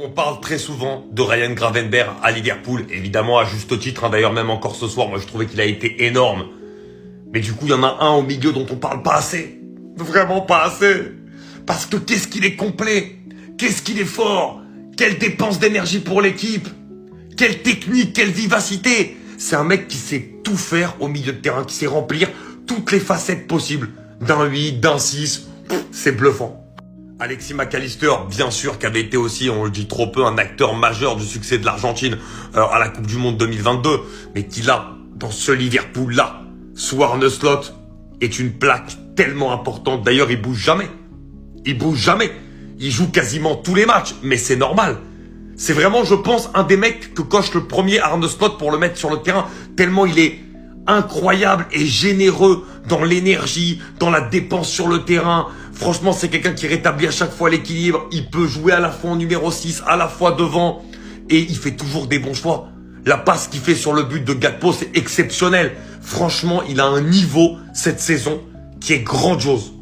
On parle très souvent de Ryan Gravenberch à Liverpool, évidemment à juste titre, d'ailleurs même encore ce soir, moi je trouvais qu'il a été énorme. Mais du coup il y en a un au milieu dont on parle pas assez, vraiment pas assez. Parce que qu'est-ce qu'il est complet, qu'est-ce qu'il est fort, quelle dépense d'énergie pour l'équipe, quelle technique, quelle vivacité. C'est un mec qui sait tout faire au milieu de terrain, qui sait remplir toutes les facettes possibles. D'un 8, d'un 6, c'est bluffant. Alexis McAllister, bien sûr, qui avait été aussi, on le dit trop peu, un acteur majeur du succès de l'Argentine à la Coupe du Monde 2022, mais qui là, dans ce Liverpool-là, sous Arne Slot, est une plaque tellement importante. D'ailleurs, il bouge jamais. Il bouge jamais. Il joue quasiment tous les matchs, mais c'est normal. C'est vraiment, je pense, un des mecs que coche le premier Arne Slot pour le mettre sur le terrain, tellement il est incroyable et généreux dans l'énergie, dans la dépense sur le terrain. Franchement, c'est quelqu'un qui rétablit à chaque fois l'équilibre. Il peut jouer à la fois en numéro 6, à la fois devant. Et il fait toujours des bons choix. La passe qu'il fait sur le but de Gakpo, c'est exceptionnel. Franchement, il a un niveau cette saison qui est grandiose.